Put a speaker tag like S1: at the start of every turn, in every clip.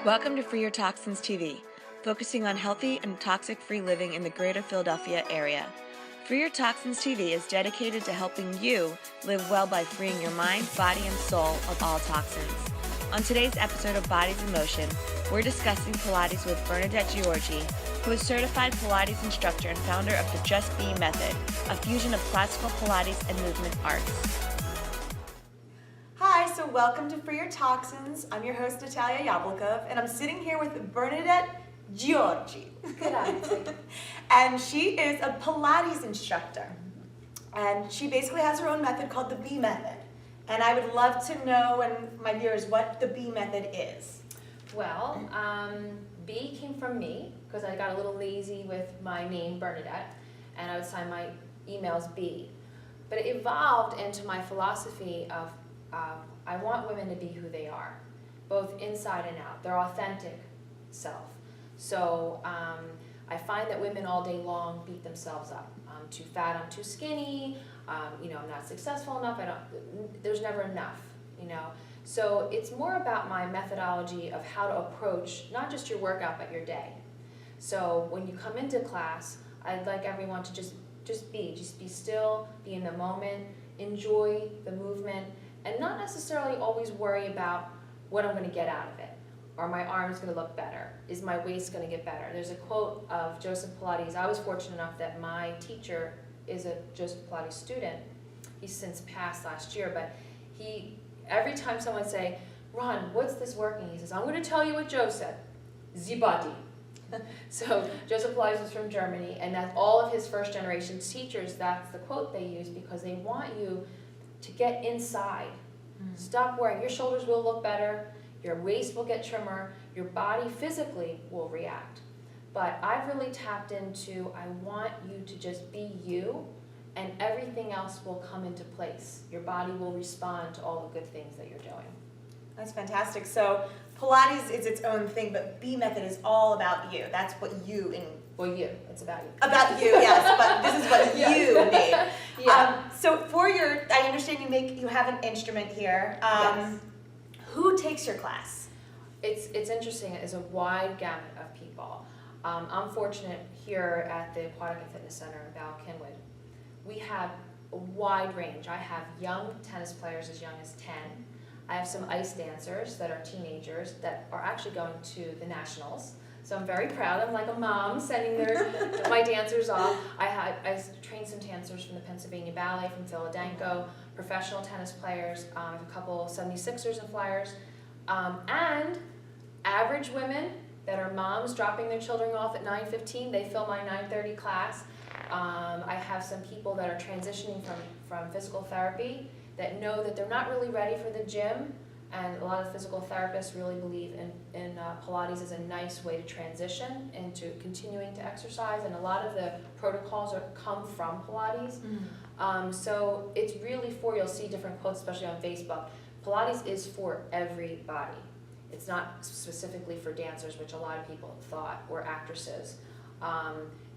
S1: Welcome to Free Your Toxins TV, focusing on healthy and toxic-free living in the greater Philadelphia area. Free Your Toxins TV is dedicated to helping you live well by freeing your mind, body, and soul of all toxins. On today's episode of Bodies in Motion, we're discussing Pilates with Bernadette Giorgi, who is certified Pilates instructor and founder of the Just Be method, a fusion of classical Pilates and movement arts.
S2: Hi, so welcome to Free Your Toxins. I'm your host, Natalia Jablokov, and I'm sitting here with Bernadette Giorgi.
S3: Good afternoon.
S2: And she is a Pilates instructor. And she basically has her own method called the B method. And I would love to know, and my viewers, what the B method is.
S3: Well, B came from me because I got a little lazy with my name, Bernadette, and I would sign my emails B. But it evolved into my philosophy of I want women to be who they are, both inside and out, their authentic self. So I find that women all day long beat themselves up. I'm too fat, I'm too skinny, I'm not successful enough, there's never enough, So it's more about my methodology of how to approach not just your workout, but your day. So when you come into class, I'd like everyone to just be still, be in the moment, enjoy the movement, and not necessarily always worry about what I'm going to get out of it. Are my arms going to look better? Is my waist going to get better? There's a quote of Joseph Pilates. I was fortunate enough that my teacher is a Joseph Pilates student. He's since passed last year, but every time someone say, Ron, what's this working? He says, I'm going to tell you what Joe said. The body. So Joseph Pilates was from Germany, and that's all of his first generation teachers, that's the quote they use because they want you to get inside. Stop worrying. Your shoulders will look better, your waist will get trimmer, your body physically will react. But I've really tapped into, I want you to just be you, and everything else will come into place. Your body will respond to all the good things that you're doing.
S2: That's fantastic. So Pilates is its own thing, but B method is all about you. That's what you
S3: It's about you.
S2: About you, yes, but this is what you need.
S3: Yeah.
S2: So I understand you have an instrument here.
S3: Yes.
S2: Who takes your class?
S3: It's interesting. It's a wide gamut of people. I'm fortunate here at the Aquatic and Fitness Center in Ballard-Kinwood. We have a wide range. I have young tennis players as young as 10. I have some ice dancers that are teenagers that are actually going to the nationals. So I'm very proud. I'm like a mom sending my dancers off. I trained some dancers from the Pennsylvania Ballet, from Philadelphia, professional tennis players, I have a couple 76ers and Flyers, and average women that are moms dropping their children off at 9:15. They fill my 9:30 class. I have some people that are transitioning from physical therapy that know that they're not really ready for the gym. And a lot of physical therapists really believe in Pilates as a nice way to transition into continuing to exercise, and a lot of the protocols come from Pilates. So it's really you'll see different quotes, especially on Facebook. Pilates is for everybody. It's not specifically for dancers, which a lot of people thought were actresses.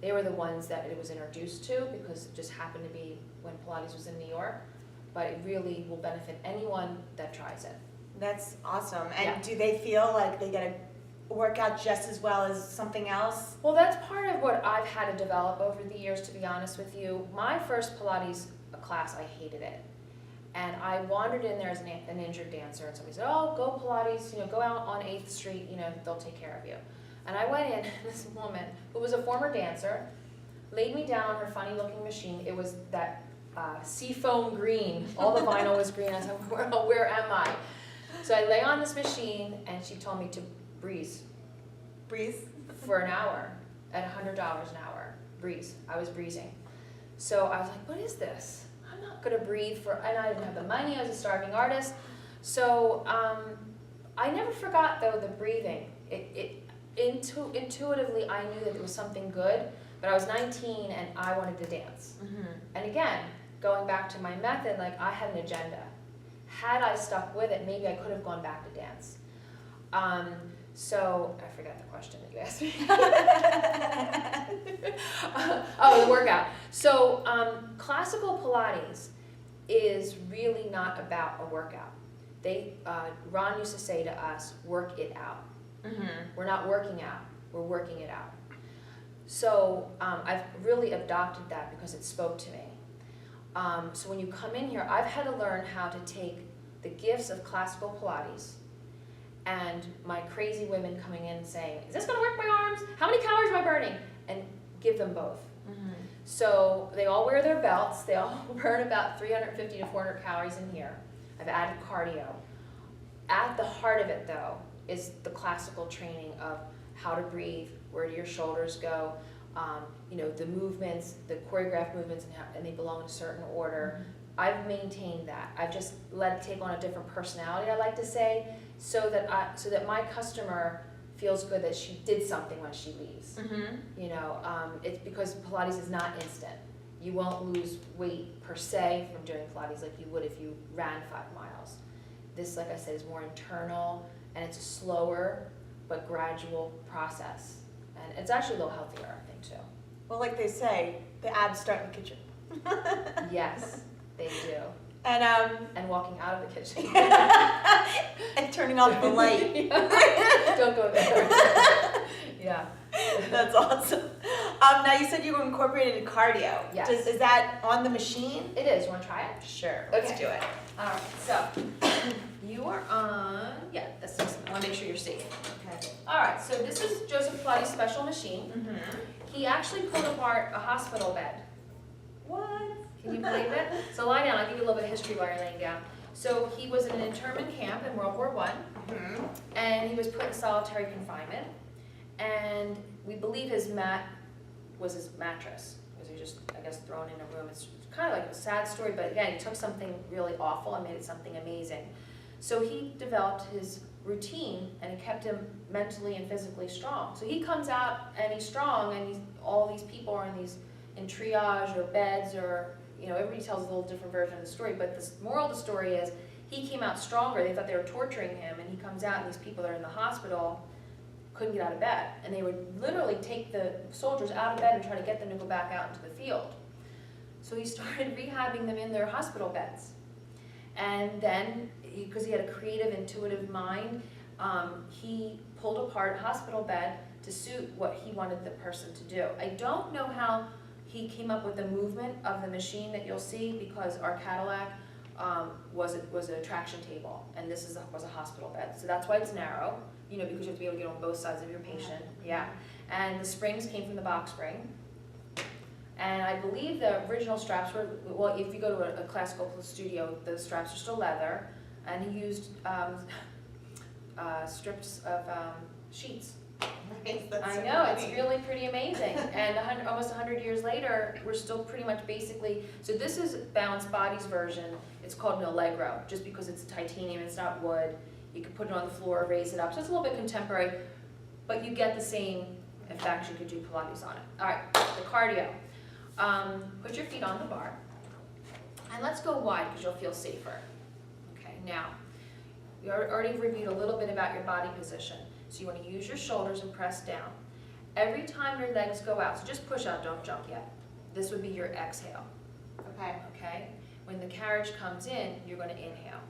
S3: They were the ones that it was introduced to because it just happened to be when Pilates was in New York, but it really will benefit anyone that tries it.
S2: That's awesome. And
S3: Yeah.
S2: do they feel like they get a workout just as well as something else?
S3: Well, that's part of what I've had to develop over the years, to be honest with you. My first Pilates class, I hated it. And I wandered in there as an injured dancer, and somebody said, oh, go Pilates, go out on 8th Street, they'll take care of you. And I went in, and this woman, who was a former dancer, laid me down on her funny-looking machine. It was that seafoam green. All the vinyl was green. I said, where am I? So I lay on this machine, and she told me to breathe.
S2: Breathe?
S3: For an hour, at $100 an hour. Breeze. I was breezing. So I was like, what is this? I'm not going to breathe and I didn't have the money. I was a starving artist. So I never forgot, though, the breathing. Intuitively, I knew that it was something good, but I was 19, and I wanted to dance. And again, going back to my method, I had an agenda. Had I stuck with it, maybe I could have gone back to dance. So I forgot the question that you asked me. The workout. So classical Pilates is really not about a workout. Ron used to say to us, work it out. We're not working out, we're working it out. So I've really adopted that because it spoke to me. So when you come in here, I've had to learn how to take the gifts of classical Pilates and my crazy women coming in saying, is this gonna work my arms? How many calories am I burning? And give them both. So they all wear their belts, they all burn about 350 to 400 calories in here. I've added cardio. At the heart of it though, is the classical training of how to breathe, where do your shoulders go, you know, the movements, the choreographed movements, and they belong in a certain order. I've maintained that. I've just let it take on a different personality, I like to say, so that my customer feels good that she did something when she leaves. You know, it's because Pilates is not instant. You won't lose weight per se from doing Pilates like you would if you ran 5 miles. This, like I said, is more internal, and it's a slower but gradual process. And it's actually a little healthier, I think, too.
S2: Well, like they say, the abs start in the kitchen.
S3: Yes, they do.
S2: And
S3: walking out of the kitchen.
S2: and turning off the light.
S3: Don't go there. Yeah.
S2: That's awesome. Now you said you incorporated cardio.
S3: Yes.
S2: Is that on the machine?
S3: It is. You want to try it?
S2: Sure. Let's
S3: Okay.
S2: do it.
S3: All right. So you are on. Yeah. I want to make sure you're safe.
S2: Okay.
S3: All right. So this is Joseph Pilates' special machine. He actually pulled apart a hospital bed.
S2: What?
S3: Can you believe it? So lie down. I'll give you a little bit of history while you're laying down. So he was in an internment camp in World War I, and he was put in solitary confinement. And we believe his mat was his mattress, because he was just, I guess, thrown in a room. It's kind of like a sad story, but again, he took something really awful and made it something amazing. So he developed his routine, and it kept him mentally and physically strong. So he comes out and he's strong, and all these people are in triage or beds, or everybody tells a little different version of the story. But the moral of the story is he came out stronger. They thought they were torturing him, and he comes out, and these people that are in the hospital couldn't get out of bed, and they would literally take the soldiers out of bed and try to get them to go back out into the field. So he started rehabbing them in their hospital beds, and then because he had a creative, intuitive mind, he pulled apart a hospital bed to suit what he wanted the person to do. I don't know how he came up with the movement of the machine that you'll see, because our Cadillac was a traction table, and this was a hospital bed. So that's why it's narrow, because you have to be able to get on both sides of your patient. Yeah. And the springs came from the box spring. And I believe the original straps were, well, if you go to a classical studio, the straps are still leather, and he used strips of sheets. I know, it's really pretty amazing. And almost 100 years later, we're still pretty much basically, so this is Balanced Body's version. It's called an Allegro, just because it's titanium, it's not wood. You can put it on the floor, raise it up. So it's a little bit contemporary, but you get the same effect. You could do Pilates on it. All right, the cardio. Put your feet on the bar, and let's go wide because you'll feel safer. Okay, now, we already reviewed a little bit about your body position. So you want to use your shoulders and press down. Every time your legs go out, so just push out, don't jump yet. This would be your exhale. Okay? When the carriage comes in, you're going to inhale.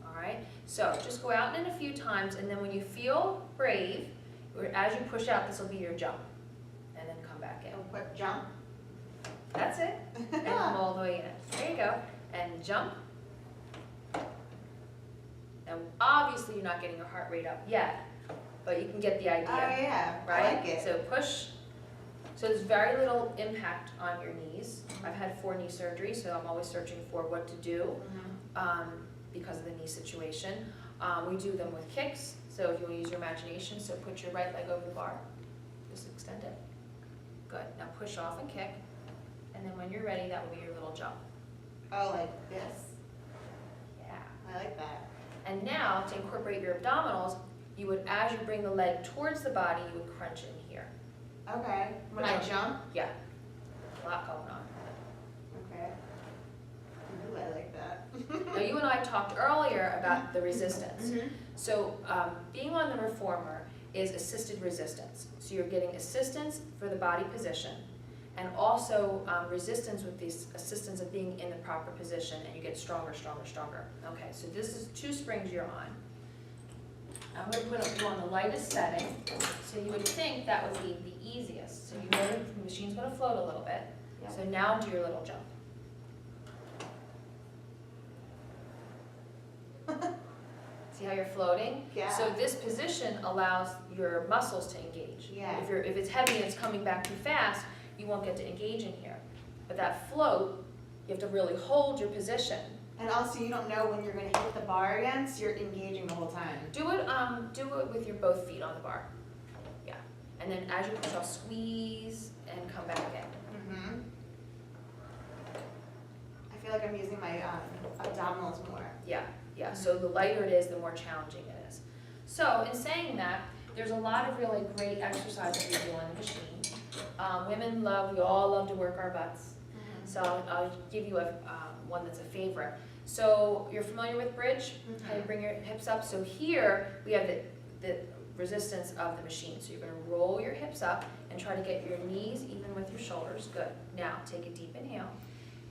S3: All right? So just go out in a few times, and then when you feel brave, as you push out, this will be your jump. And then come back in.
S2: Quick jump.
S3: That's it. And come all the way in. There you go. And jump. Now, obviously, you're not getting your heart rate up yet, but you can get the idea.
S2: Oh yeah,
S3: right?
S2: I like it.
S3: So push. So there's very little impact on your knees. I've had 4 knee surgeries, so I'm always searching for what to do because of the knee situation. We do them with kicks, so if you want to use your imagination, so put your right leg over the bar. Just extend it. Good. Now push off and kick, and then when you're ready, that will be your little jump.
S2: Oh, like this?
S3: Yeah.
S2: I like that.
S3: And now, to incorporate your abdominals, you would, as you bring the leg towards the body, you would crunch in here.
S2: Okay. When I jump?
S3: Yeah. A lot going on.
S2: Okay. Ooh, I like that.
S3: Now, you and I talked earlier about the resistance. So, being on the reformer is assisted resistance. So you're getting assistance for the body position, and also resistance with these assistance of being in the proper position, and you get stronger, stronger, stronger. Okay, so this is 2 springs you're on. I'm going to put you on the lightest setting, so you would think that would be the easiest. So you know the machine's going to float a little bit.
S2: Yep.
S3: So now do your little jump. See how you're floating?
S2: Yeah.
S3: So this position allows your muscles to engage.
S2: Yeah.
S3: If it's heavy and it's coming back too fast, you won't get to engage in here. But that float, you have to really hold your position.
S2: And also, you don't know when you're going to hit the bar again, so you're engaging the whole time.
S3: Do it with your both feet on the bar. Yeah. And then as you push off, squeeze and come back in.
S2: Mm-hmm. I feel like I'm using my abdominals more.
S3: Yeah. Yeah. So the lighter it is, the more challenging it is. So in saying that, there's a lot of really great exercises we do on the machine. Women we all love to work our butts.
S2: Mm-hmm.
S3: So I'll give you one that's a favorite. So you're familiar with bridge?
S2: Mm-hmm.
S3: How you bring your hips up? So here we have the resistance of the machine. So you're going to roll your hips up and try to get your knees even with your shoulders. Good. Now take a deep inhale.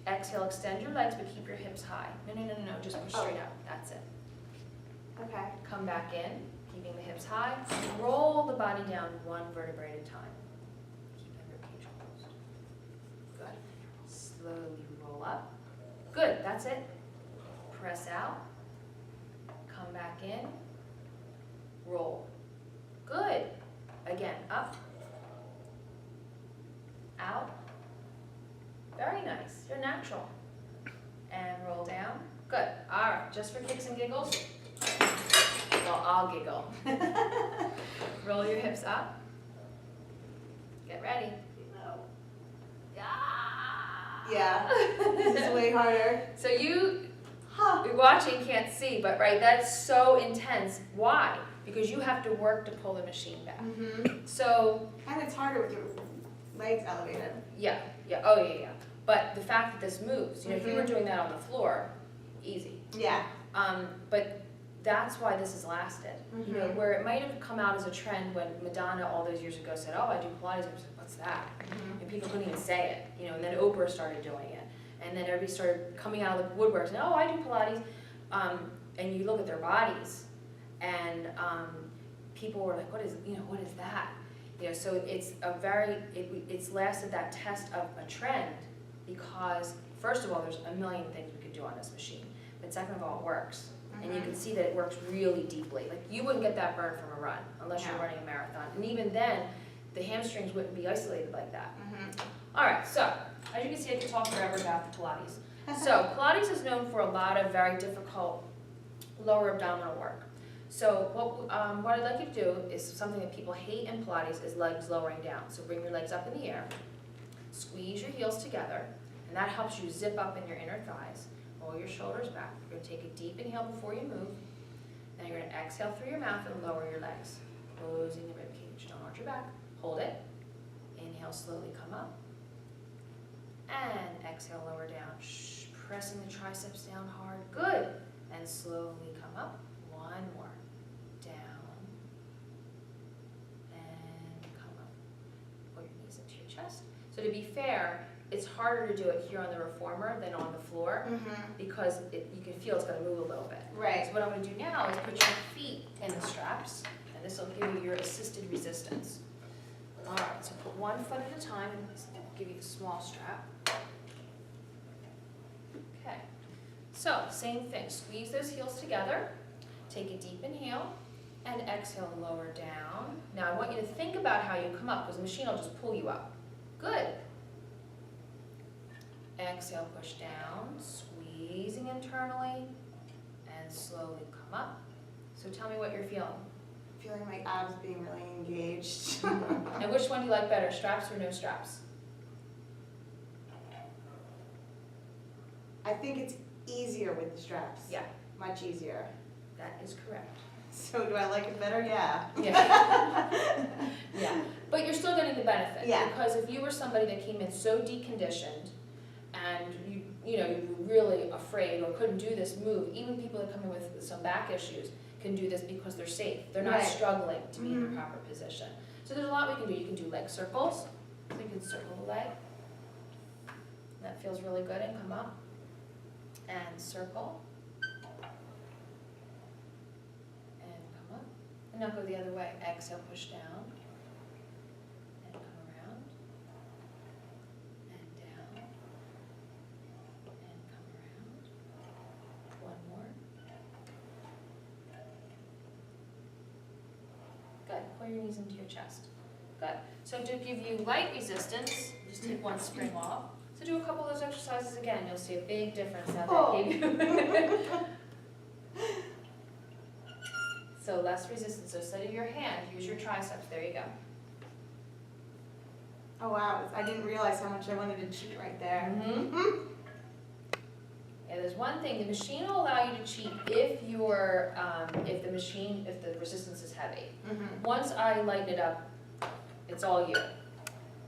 S3: Exhale, extend your legs, but keep your hips high. No, just push straight out. That's it.
S2: Okay.
S3: Come back in, keeping the hips high. Roll the body down one vertebrae at a time. Keep the ribcage closed. Good. Slowly roll up. Good, that's it. Press out. Come back in. Roll. Good. Again, up. Out. Very nice. You're natural. And roll down. Good. All right, just for kicks and giggles. Well, I'll giggle. Roll your hips up. Get ready.
S2: Yeah. This is way harder.
S3: So you're watching can't see, but right, that's so intense. Why? Because you have to work to pull the machine back.
S2: Mm-hmm.
S3: So
S2: And it's harder with your legs elevated.
S3: yeah, oh yeah. But the fact that this moves, if you were doing that on the floor, easy.
S2: Yeah.
S3: But that's why this has lasted. Where it might have come out as a trend when Madonna all those years ago said, "Oh, I do Pilates." I was like, "What's that?" And people couldn't even say it. And then Oprah started doing it, and then everybody started coming out of the woodwork and, "Oh, I do Pilates." And you look at their bodies, and people were like, "What is that?" So it's lasted that test of a trend because first of all, there's a million things we could do on this machine, but second of all, it works. And you can see that it works really deeply. Like you wouldn't get that burn from a run unless you're running a marathon. And even then, the hamstrings wouldn't be isolated like that. All right, so as you can see, I could talk forever about the Pilates. So Pilates is known for a lot of very difficult lower abdominal work. So what I'd like you to do is something that people hate in Pilates is legs lowering down. So bring your legs up in the air, squeeze your heels together, and that helps you zip up in your inner thighs. Roll your shoulders back. You're going to take a deep inhale before you move. Then you're going to exhale through your mouth and lower your legs, closing the rib cage. Don't arch your back. Hold it. Inhale, slowly come up. And exhale, lower down. Pressing the triceps down hard. Good. And slowly come up. One more. Down. And come up. Put your knees into your chest. So to be fair, it's harder to do it here on the reformer than on the floor because you can feel it's going to move a little bit.
S2: Right.
S3: So what I'm going to do now is put your feet in the straps, and this will give you your assisted resistance. All right, so put one foot at a time and give you the small strap. Okay. So same thing. Squeeze those heels together. Take a deep inhale and exhale, lower down. Now I want you to think about how you come up because the machine will just pull you up. Good. Exhale, push down, squeezing internally, and slowly come up. So tell me what you're feeling.
S2: Feeling my abs being really engaged.
S3: And which one do you like better, straps or no straps?
S2: I think it's easier with the straps.
S3: Yeah.
S2: Much easier.
S3: That is correct.
S2: So do I like it better? Yeah.
S3: Yeah. Yeah. But you're still getting the benefit.
S2: Yeah.
S3: Because if you were somebody that came in so deconditioned and you were really afraid or couldn't do this move, even people that come in with some back issues can do this because they're safe. They're not struggling to be in the proper position. So there's a lot we can do. You can do leg circles. So you can circle the leg. That feels really good, and come up. And circle. And come up. Now go the other way. Exhale, push down. And come around. And down. And come around. One more. Good. Pull your knees into your chest. Good. So to give you light resistance, just take one spring off. So do a couple of those exercises again. You'll see a big difference now that gave you. So less resistance. So instead of your hand, use your triceps. There you go.
S2: Oh wow, I didn't realize how much I wanted to cheat right there.
S3: Mm-hmm. Yeah, there's one thing. The machine will allow you to cheat if you're, if the resistance is heavy.
S2: Mm-hmm.
S3: Once I lighten it up, it's all you.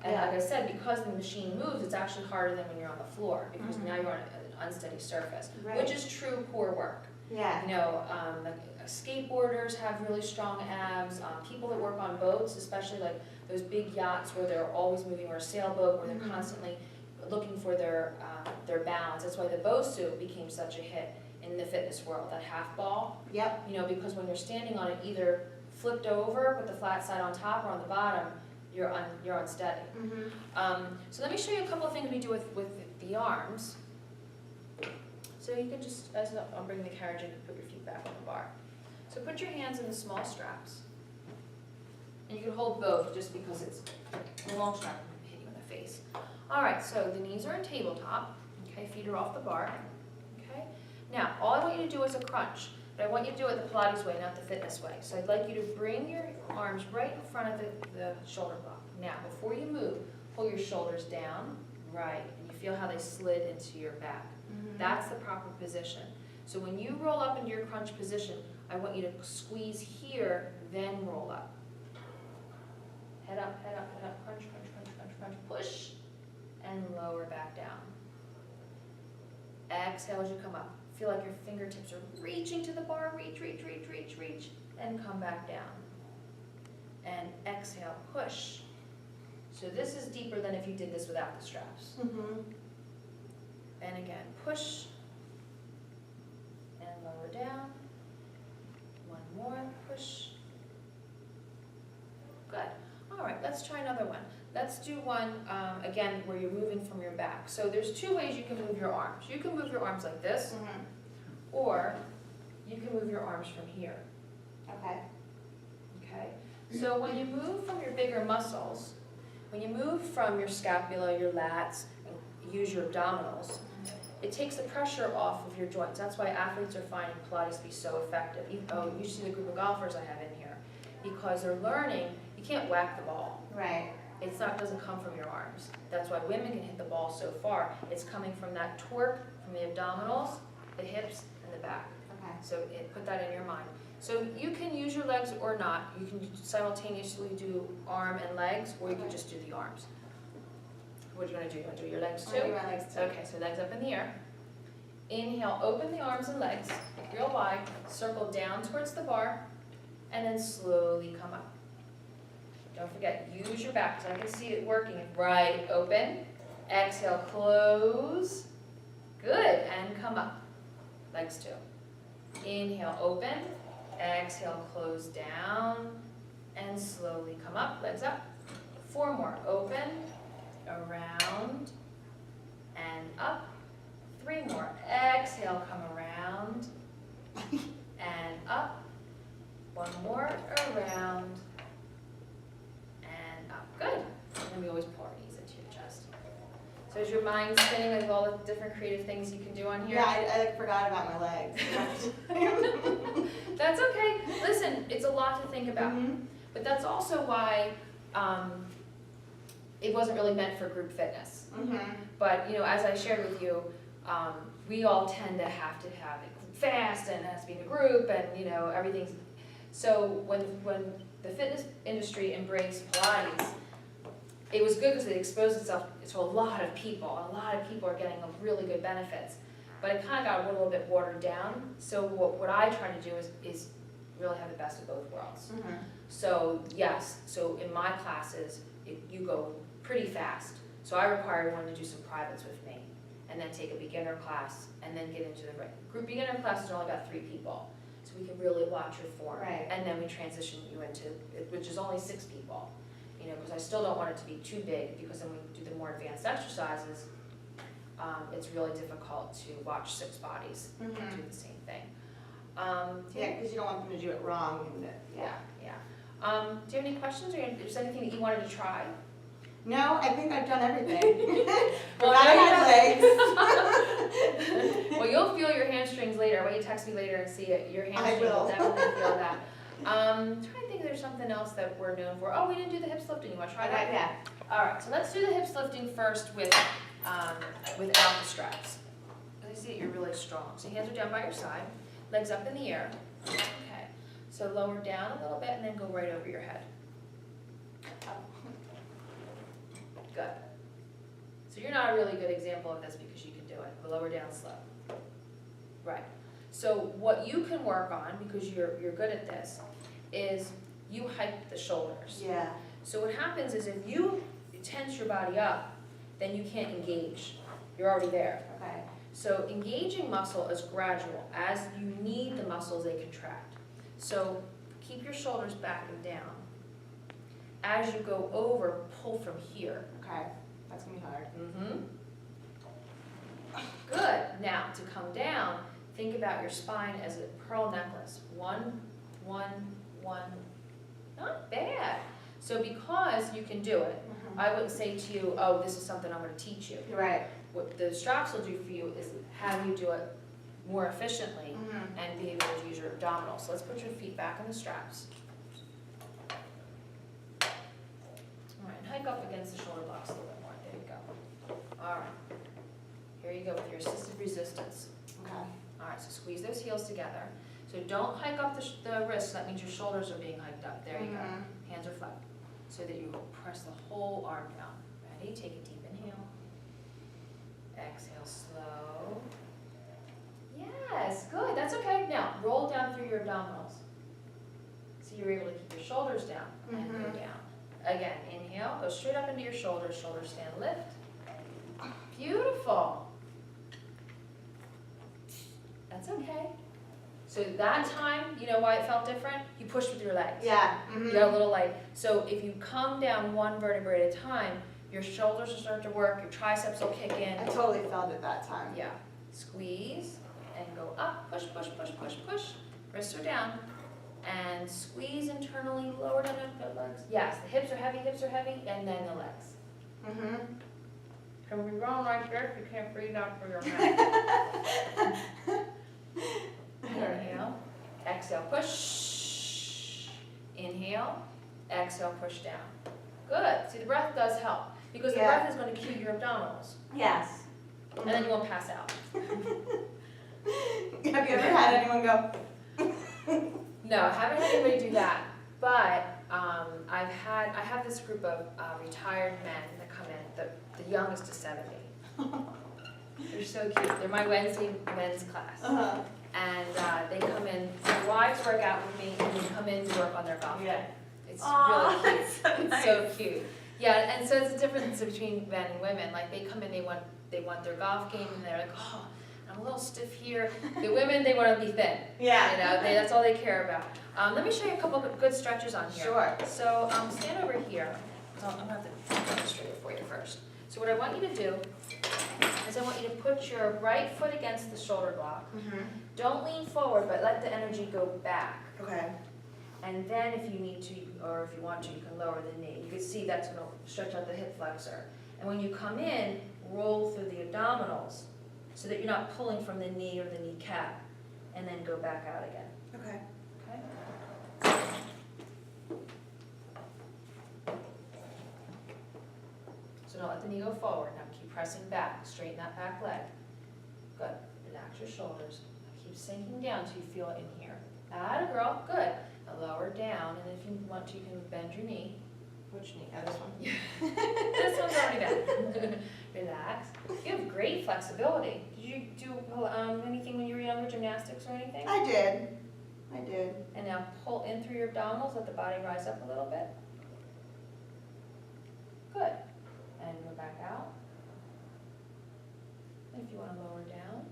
S3: And
S2: Yeah.
S3: like I said, because the machine moves, it's actually harder than when you're on the floor because
S2: Mhm.
S3: now you're on an unsteady surface,
S2: Right.
S3: which is true core work.
S2: Yeah.
S3: You know, like skateboarders have really strong abs. People that work on boats, especially like those big yachts where they're always moving, or a sailboat where they're
S2: Mhm.
S3: constantly looking for their balance. That's why the bow suit became such a hit in the fitness world. That half ball,
S2: Yep.
S3: you know, because when you're standing on it, either flipped over with the flat side on top or on the bottom, you're unsteady.
S2: Mm-hmm.
S3: So let me show you a couple of things we do with the arms. So you can just, as I'll bring the carriage in, put your feet back on the bar. So put your hands in the small straps. And you can hold both just because it's the long strap will hit you in the face. All right, so the knees are in tabletop. Okay, feet are off the bar. Okay. Now, all I want you to do is a crunch, but I want you to do it the Pilates way, not the fitness way. So I'd like you to bring your arms right in front of the shoulder block. Now, before you move, pull your shoulders down, right, and you feel how they slid into your back.
S2: Mm-hmm.
S3: That's the proper position. So when you roll up into your crunch position, I want you to squeeze here, then roll up. Head up, head up, head up, crunch, crunch, crunch, crunch, crunch, push, and lower back down. Exhale as you come up. Feel like your fingertips are reaching to the bar, reach, reach, reach, reach, reach, and come back down. And exhale, push. So this is deeper than if you did this without the straps.
S2: Mm-hmm.
S3: And again, push, and lower down. One more, push. Good. All right, let's try another one. Let's do one, again, where you're moving from your back. So there's two ways you can move your arms. You can move your arms like this,
S2: Mm-hmm.
S3: or you can move your arms from here,
S2: Okay.
S3: okay? So when you move from your bigger muscles, when you move from your scapula, your lats, and use your abdominals, it takes the pressure off of your joints. That's why athletes are finding Pilates to be so effective. You see the group of golfers I have in here, because they're learning, you can't whack the ball.
S2: Right.
S3: Doesn't come from your arms. That's why women can hit the ball so far. It's coming from that torque from the abdominals, the hips, and the back.
S2: Okay.
S3: So put that in your mind. So you can use your legs or not. You can simultaneously do arm and legs, or you can just do the arms. What do you want to do? You want to do your legs too?
S2: I'll do my legs too.
S3: Okay, so legs up in the air. Inhale, open the arms and legs real wide. Circle down towards the bar, and then slowly come up. Don't forget, use your back, so I can see it working. Right, open. Exhale, close. Good, and come up. Legs too. Inhale, open. Exhale, close down. And slowly come up, legs up. 4 more, open, around, and up. 3 more, exhale, come around, and up. 1 more, around, and up. Good. And we always pull our knees into your chest. So is your mind spinning with all the different creative things you can do on here?
S2: Yeah, I forgot about my legs.
S3: That's okay. Listen, it's a lot to think about.
S2: Mm-hmm.
S3: But that's also why it wasn't really meant for group fitness.
S2: Mm-hmm.
S3: But, you know, as I shared with you, we all tend to have it fast, and it has to be in a group, and, you know, everything's... So when the fitness industry embraced Pilates, it was good because it exposed itself to a lot of people. A lot of people are getting really good benefits. But it kind of got a little bit watered down. So what I try to do is really have the best of both worlds.
S2: Mm-hmm.
S3: So yes, so in my classes, you go pretty fast. So I require everyone to do some privates with me, and then take a beginner class, and then get into the group beginner classes are only about 3 people. So so we can really watch your form.
S2: Right.
S3: And then we transition you into, which is only 6 people, you know, because I still don't want it to be too big, because then we do the more advanced exercises, it's really difficult to watch 6 bodies do the same thing.
S2: Yeah, because you don't want them to do it wrong. And
S3: Yeah. Do you have any questions, or is there anything that you wanted to try?
S2: No, I think I've done everything.
S3: Well,
S2: I had legs.
S3: Well, you'll feel your hamstrings later. When you text me later and see it, your hamstrings
S2: will.
S3: will definitely feel that. I'm trying to think if there's something else that we're known for. Oh, we didn't do the hips lifting. You want to try that?
S2: Yeah.
S3: All right, so let's do the hips lifting first without the straps. I see that you're really strong. So hands are down by your side, legs up in the air. Okay, so lower down a little bit and then go right over your head. Good. So you're not a really good example of this because you can do it. Lower down slow. Right. So what you can work on, because you're good at this, is you hike the shoulders.
S2: Yeah.
S3: So what happens is if you tense your body up, then you can't engage. You're already there.
S2: Okay.
S3: So engaging muscle is gradual. As you need the muscles, they contract. So keep your shoulders back and down. As you go over, pull from here.
S2: Okay. That's gonna be hard.
S3: Good. Now, to come down, think about your spine as a pearl necklace. 1, 1, 1. Not bad. So because you can do it, I wouldn't say to you, oh, this is something I'm going to teach you.
S2: You're right.
S3: What the straps will do for you is have you do it more efficiently and be able to use your abdominals. So let's put your feet back in the straps. All right, and hike up against the shoulder blocks a little bit more. There you go. All right. Here you go with your assisted resistance.
S2: Okay.
S3: All right, so squeeze those heels together. So don't hike up the wrists. That means your shoulders are being hiked up. There you go. Hands are flat. So that you press the whole arm down. Ready? Take a deep inhale. Exhale slow. Yes, good. That's okay. Now, roll down through your abdominals. So you're able to keep your shoulders down and go down. Again, inhale. Go straight up into your shoulders. Shoulders stand, lift. Beautiful. That's okay. So that time, you know why it felt different? You pushed with your legs.
S2: Yeah.
S3: You got a little light. So if you come down one vertebrae at a time, your shoulders will start to work, your triceps will kick in.
S2: I totally felt it that time.
S3: Yeah. Squeeze and go up, push, push, push, push, push. Wrists are down. And squeeze internally, lower down the legs. Yes, the hips are heavy, and then the legs. Can we run like this? You can't breathe out through your mouth. Inhale, exhale, push. Inhale, exhale, push down. Good. See, the breath does help because the breath is going to cue your abdominals.
S2: Yes.
S3: And then you won't pass out.
S2: Have you ever had anyone go?
S3: No, I haven't had anybody do that. But I have this group of retired men that come in. The youngest is 70. They're so cute. They're my Wednesday men's class. And they come in, their wives work out with me, and they come in to work on their golf game. It's really cute. It's so cute. Yeah, and so it's a difference between men and women. Like they come in, they want their golf game, and they're like, oh, I'm a little stiff here. The women, they want to be thin.
S2: Yeah.
S3: You know, that's all they care about. Let me show you a couple of good stretches on here.
S2: Sure.
S3: So stand over here. So I'm going to have to demonstrate it for you first. So what I want you to do is I want you to put your right foot against the shoulder block. Don't lean forward, but let the energy go back.
S2: Okay.
S3: And then if you need to, or if you want to, you can lower the knee. You can see that's going to stretch out the hip flexor. And when you come in, roll through the abdominals so that you're not pulling from the knee or the kneecap. And then go back out again.
S2: Okay.
S3: Okay? So don't let the knee go forward. Now keep pressing back. Straighten that back leg. Good. Relax your shoulders. Keep sinking down until you feel it in here. Atta girl. Good. Now lower down, and if you want to, you can bend your knee.
S2: Which knee? Oh, this one?
S3: This one's already bent. Relax. You have great flexibility. Did you do anything when you were younger, gymnastics or anything?
S2: I did. I did.
S3: And now pull in through your abdominals, let the body rise up a little bit. Good. And go back out. And if you want to lower down.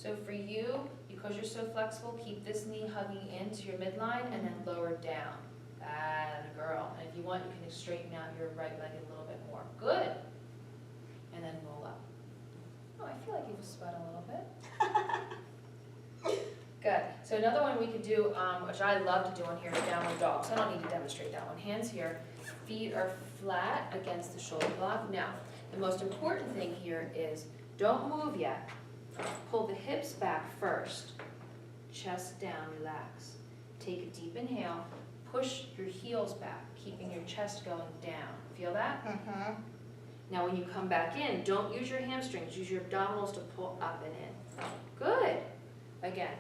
S3: So for you, because you're so flexible, keep this knee hugging into your midline and then lower down. That girl. And if you want, you can straighten out your right leg a little bit more. Good. And then roll up. Oh, I feel like you've sweat a little bit. Good. So another one we could do, which I love to do on here, is downward dog. So I don't need to demonstrate that one. Hands here. Feet are flat against the shoulder block. Now, the most important thing here is don't move yet. Pull the hips back first. Chest down, relax. Take a deep inhale. Push your heels back, keeping your chest going down. Feel that?
S2: Mm-hmm.
S3: Now when you come back in, don't use your hamstrings. Use your abdominals to pull up and in. Good. Again.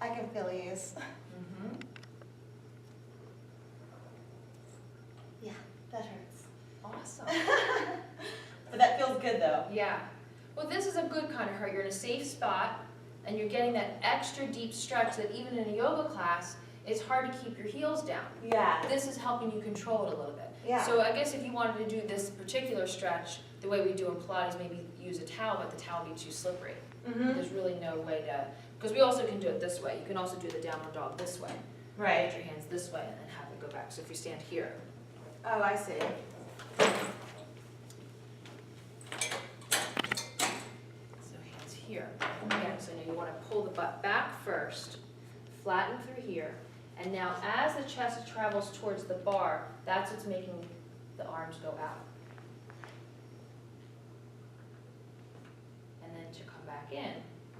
S2: I can feel ease.
S3: Mm-hmm.
S2: Yeah, that hurts.
S3: Awesome.
S2: But that feels good though.
S3: Yeah. Well, this is a good kind of hurt. You're in a safe spot, and you're getting that extra deep stretch that even in a yoga class, it's hard to keep your heels down.
S2: Yeah.
S3: This is helping you control it a little bit.
S2: Yeah.
S3: So I guess if you wanted to do this particular stretch, the way we do in Pilates, maybe use a towel, but the towel would be too slippery.
S2: Mm-hmm.
S3: There's really no way to, because we also can do it this way. You can also do the downward dog this way.
S2: Right.
S3: Put your hands this way and then have it go back. So if you stand here,
S2: Oh, I see.
S3: so hands here. Again, so now you want to pull the butt back first, flatten through here, and now as the chest travels towards the bar, that's what's making the arms go out. And then to come back in,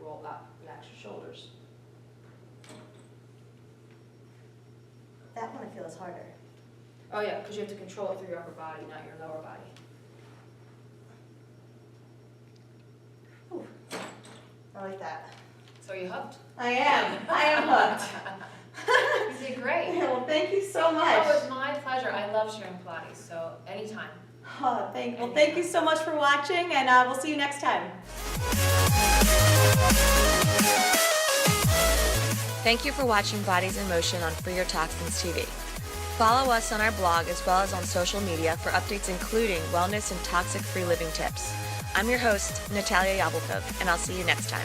S3: roll up, relax your shoulders.
S2: That one I feel is harder.
S3: Oh yeah, because you have to control it through your upper body, not your lower body.
S2: Ooh. I like that.
S3: So are you hooked?
S2: I am hooked.
S3: You did great.
S2: Yeah, well, thank you so
S3: Oh,
S2: much.
S3: it was my pleasure. I love sharing Pilates, so anytime.
S2: Oh, thank you so much for watching, and we'll see you next time.
S1: Thank you for watching Bodies in Motion on Free Your Toxins TV. Follow us on our blog as well as on social media for updates including wellness and toxic-free living tips. I'm your host, Natalia Jablokov, and I'll see you next time.